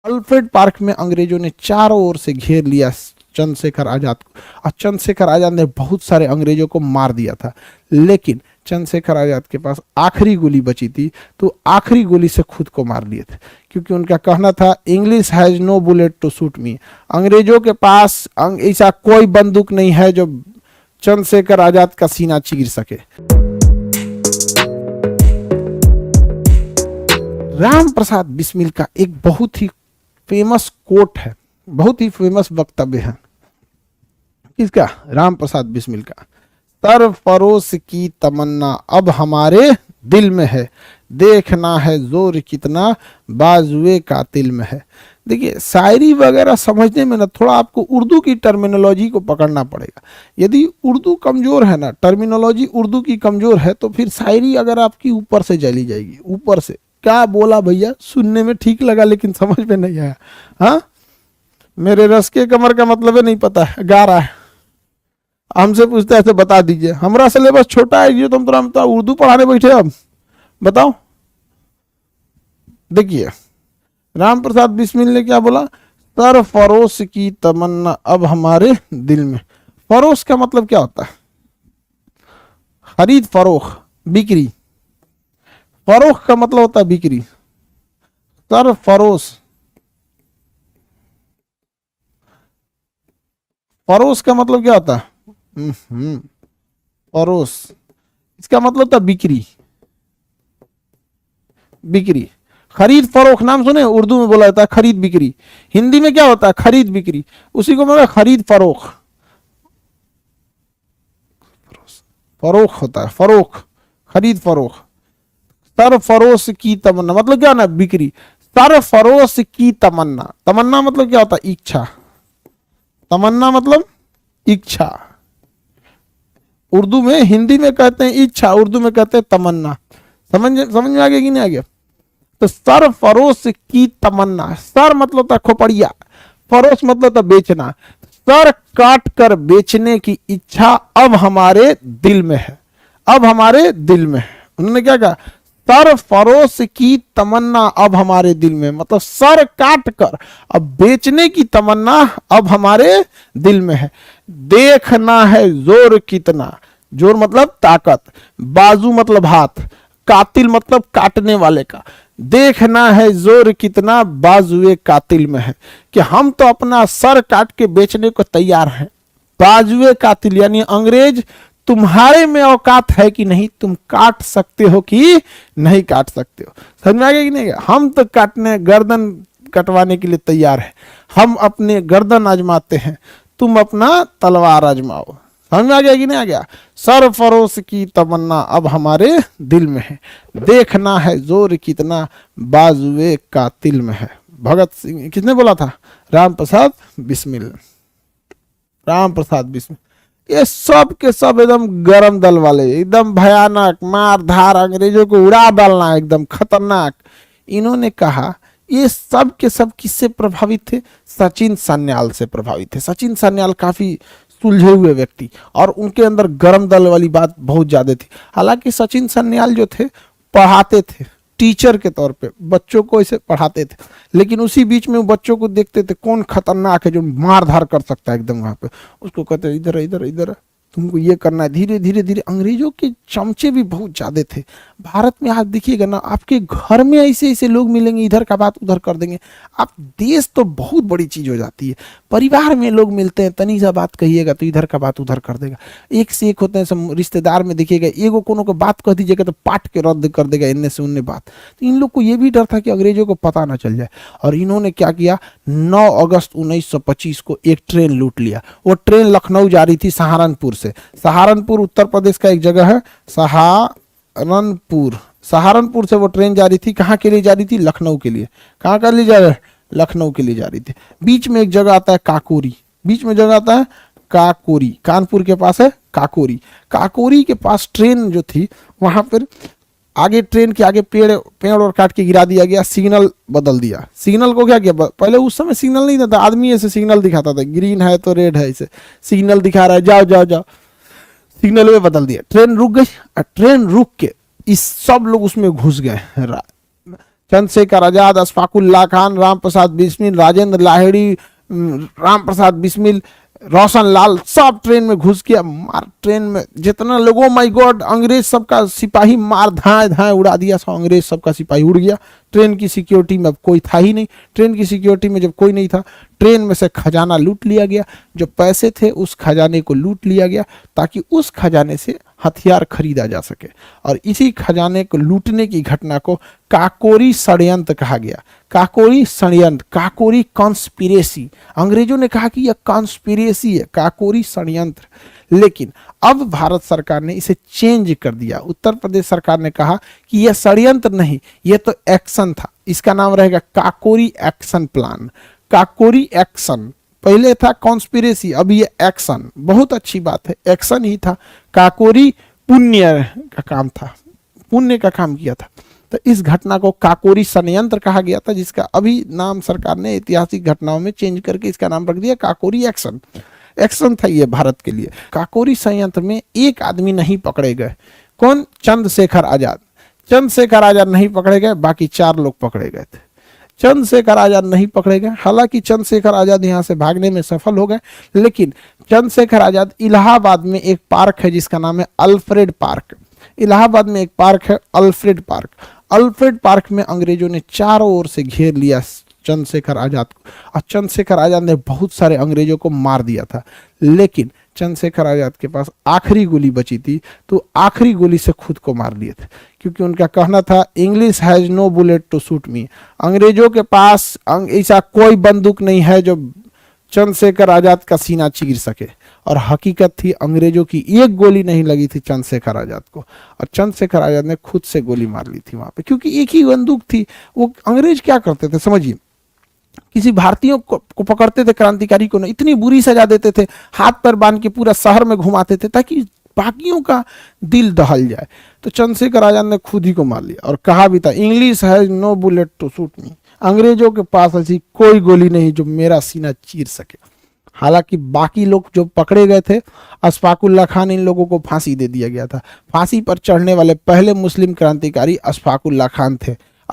Alfred park में अंग्रेजों ने चारों ओर से घेर लिया चंद्रशेखर आजाद को, और चंद्रशेखर आजाद ने बहुत सारे अंग्रेजों को मार दिया था। लेकिन चंद्रशेखर आजाद के पास आखिरी गोली बची थी, तो आखिरी गोली से खुद को मार लिए थे, क्योंकि उनका कहना था English has no bullet to shoot me, अंग्रेजों के पास ऐसा कोई बंदूक नहीं है जो चंद्रशेखर आजाद का सीना चीर सके। राम प्रसाद बिस्मिल का एक बहुत ही फेमस कोट है, बहुत ही फेमस वक्तव्य है। किसका? राम प्रसाद बिस्मिल का। सरफरोश की तमन्ना अब हमारे दिल में है, देखना है जोर कितना बाजुए कातिल में है। देखिए, शायरी वगैरह समझने में ना थोड़ा आपको उर्दू की टर्मिनोलॉजी को पकड़ना पड़ेगा। यदि उर्दू कमजोर है ना, टर्मिनोलॉजी उर्दू की कमजोर है, तो फिर शायरी अगर आपकी ऊपर से चली जाएगी। ऊपर से क्या बोला भैया, सुनने में ठीक लगा लेकिन समझ में नहीं आया। हाँ, मेरे रस के कमर का मतलब है नहीं पता है, गा रहा है, हमसे पूछते हैं तो बता दीजिए। हमारा सिलेबस छोटा है, ये तुम तो उर्दू पढ़ाने बैठे, अब बताओ। देखिए, राम प्रसाद बिस्मिल ने क्या बोला? सरफरोश की तमन्ना अब हमारे दिल में। फरोश का मतलब क्या होता है? खरीद फरोख, बिक्री। फरोख का मतलब होता है बिक्री। सरफरोश, फरोश का मतलब क्या होता है? फरोश, इसका मतलब था बिक्री, बिक्री। खरीद फरोख नाम सुने? उर्दू में बोला जाता है खरीद बिक्री। हिंदी में क्या होता है? खरीद बिक्री। उसी को मतलब खरीद फरोख, फरोख होता है, फरोख, खरीद फरोख। सरफरोश की तमन्ना मतलब क्या ना? बिक्री। सरफरोश की तमन्ना, तमन्ना मतलब क्या होता है? इच्छा। तमन्ना मतलब इच्छा। उर्दू में, हिंदी में कहते हैं इच्छा, उर्दू में कहते हैं तमन्ना। समझ में आ गया कि नहीं आ गया? तो सरफरोश की तमन्ना, सर मतलब था खोपड़िया, फरोश मतलब था बेचना। सर काट कर बेचने की इच्छा अब हमारे दिल में है, अब हमारे दिल में है। उन्होंने क्या कहा? सरफरोश की तमन्ना अब हमारे दिल में, मतलब सर काट कर अब बेचने की तमन्ना अब हमारे दिल में है। देखना है जोर कितना, जोर मतलब ताकत, बाजू मतलब हाथ, कातिल मतलब काटने वाले का। देखना है जोर कितना बाजुए कातिल में है, कि हम तो अपना सर काट के बेचने को तैयार हैं। बाजुए कातिल यानी अंग्रेज तुम्हारे में औकात है कि नहीं, तुम काट सकते हो कि नहीं काट सकते हो। समझ में आ गया कि नहीं? हम तो काटने, गर्दन कटवाने के लिए तैयार है, हम अपने गर्दन आजमाते हैं, तुम अपना तलवार आजमाओ। समझ में आ गया कि नहीं आ गया? सरफरोश की तमन्ना अब हमारे दिल में है, देखना है जोर कितना बाजुए कातिल में है। भगत सिंह, किसने बोला था? राम प्रसाद बिस्मिल, राम प्रसाद बिस्मिल। ये सब के सब एकदम गरम दल वाले, एकदम भयानक, मार धार, अंग्रेजों को उड़ा डालना, एकदम खतरनाक। इन्होंने कहा, ये सब के सब किससे प्रभावित थे? सचिन सान्याल से प्रभावित थे। सचिन सान्याल काफी सुलझे हुए व्यक्ति, और उनके अंदर गरम दल वाली बात बहुत ज्यादा थी। हालांकि सचिन सान्याल जो थे पढ़ाते थे, टीचर के तौर पे बच्चों को ऐसे पढ़ाते थे, लेकिन उसी बीच में वो बच्चों को देखते थे कौन खतरनाक है जो मार धार कर सकता है एकदम, वहां पे उसको कहते इधर इधर इधर तुमको ये करना है। धीरे धीरे धीरे अंग्रेजों के चमचे भी बहुत ज्यादा थे। भारत में आप देखिएगा ना, आपके घर में ऐसे ऐसे लोग मिलेंगे, इधर का बात उधर कर देंगे। आप देश तो बहुत बड़ी चीज हो जाती है। परिवार में लोग मिलते हैं, तनी सा बात कहिएगा तो इधर का बात उधर कर देगा। एक से एक होते हैं सब रिश्तेदार में, देखिएगा एगो कोनो को बात कह दीजिएगा तो पाट के रद्द कर देगा इनने से उनने बात। तो इन लोग को ये भी डर था कि अंग्रेजों को पता ना चल जाए, और इन्होंने क्या किया? 9 अगस्त 1925 को एक ट्रेन लूट लिया। वो ट्रेन लखनऊ जा रही थी सहारनपुर से। सहारनपुर उत्तर प्रदेश का एक जगह है, सहारनपुर। सहारनपुर से वो ट्रेन जा रही थी, कहाँ के लिए जा रही थी? लखनऊ के लिए। कहाँ के लिए जा रही? लखनऊ के लिए जा रही थी। बीच में एक जगह आता है काकोरी, बीच में जगह आता है काकोरी, कानपुर के पास है काकोरी। काकोरी के पास ट्रेन जो थी, वहां पर आगे ट्रेन के आगे पेड़ और काट के गिरा दिया गया, सिग्नल बदल दिया। सिग्नल को क्या किया? पहले उस समय सिग्नल नहीं था, आदमी ऐसे सिग्नल दिखाता था, ग्रीन है तो रेड है, ऐसे सिग्नल दिखा रहा है, जाओ जाओ जाओ, सिग्नल में बदल दिया। ट्रेन रुक गई, और ट्रेन रुक के इस सब लोग उसमें घुस गए। चंद्रशेखर आजाद, अशफाकुल्ला खान, राम प्रसाद बिस्मिल, राजेंद्र लाहिड़ी, राम प्रसाद बिस्मिल, रोशन लाल, सब ट्रेन में घुस गया। मार ट्रेन में जितना लोगों, माय गॉड, अंग्रेज सबका सिपाही मार धाए धाए उड़ा दिया। सब अंग्रेज सबका सिपाही उड़ गया। ट्रेन की सिक्योरिटी में अब कोई था ही नहीं। ट्रेन की सिक्योरिटी में जब कोई नहीं था, ट्रेन में से खजाना लूट लिया गया। जो पैसे थे उस खजाने को लूट लिया गया ताकि उस खजाने से हथियार खरीदा जा सके। और इसी खजाने को लूटने की घटना को काकोरी षड्यंत्र कहा गया। काकोरी षड्यंत्र, काकोरी कॉन्स्पिरेसी। अंग्रेजों ने कहा कि यह कॉन्स्पिरेसी है, काकोरी षड्यंत्र। लेकिन अब भारत सरकार ने इसे चेंज कर दिया। उत्तर प्रदेश सरकार ने कहा कि यह षड्यंत्र नहीं, यह तो एक्शन था। इसका नाम रहेगा Kakori action plan. Kakori action, पहले था कॉन्स्पिरेसी, अब ये एक्शन। बहुत अच्छी बात है, एक्शन ही था। काकोरी पुण्य का काम था, पुण्य का काम किया था। तो इस घटना को काकोरी षड्यंत्र कहा गया था, जिसका अभी नाम सरकार ने ऐतिहासिक घटनाओं में चेंज करके इसका नाम रख दिया काकोरी एक्शन। एक्शन था ये भारत के लिए। काकोरी षड्यंत्र में एक आदमी नहीं पकड़े गए। कौन? चंद्रशेखर आजाद। चंद्रशेखर आजाद नहीं पकड़े गए, बाकी 4 लोग पकड़े गए थे। चंद्रशेखर आजाद नहीं पकड़े गए। हालांकि चंद्रशेखर आजाद यहां से भागने में सफल हो गए, लेकिन चंद्रशेखर आजाद इलाहाबाद में एक पार्क है जिसका नाम है अल्फ्रेड पार्क। इलाहाबाद में एक पार्क है अल्फ्रेड पार्क। अल्फ्रेड पार्क में अंग्रेजों ने चारों ओर से घेर लिया चंद्रशेखर आजाद को, और चंद्रशेखर आजाद ने बहुत सारे अंग्रेजों को मार दिया था। लेकिन चंद्रशेखर आजाद के पास आखिरी गोली बची थी, तो आखिरी गोली से खुद को मार लिए थे, क्योंकि उनका कहना था English has no bullet to shoot me. अंग्रेजों के पास ऐसा कोई बंदूक नहीं है जो चंद्रशेखर आजाद का सीना चीर सके। और हकीकत थी, अंग्रेजों की एक गोली नहीं लगी थी चंद्रशेखर आजाद को, और चंद्रशेखर आजाद ने खुद से गोली मार ली थी वहां पे, क्योंकि एक ही बंदूक थी। वो अंग्रेज क्या करते थे समझिए, किसी भारतीयों को पकड़ते थे, क्रांतिकारी को नहीं, इतनी बुरी सजा देते थे, हाथ पर बांध के पूरा शहर में घुमाते थे ताकि बाकियों का दिल दहल जाए। तो चंद्रशेखर आजाद ने खुद ही को मार लिया, और कहा भी था English has no bullet to shoot me. अंग्रेजों के पास ऐसी कोई गोली नहीं जो मेरा सीना चीर सके। हालांकि बाकी लोग जो पकड़े गए थे, अशफाकुल्ला खान, इन लोगों को फांसी दे दिया गया था। फांसी पर चढ़ने वाले पहले मुस्लिम क्रांतिकारी अशफाकुल्ला खान थे।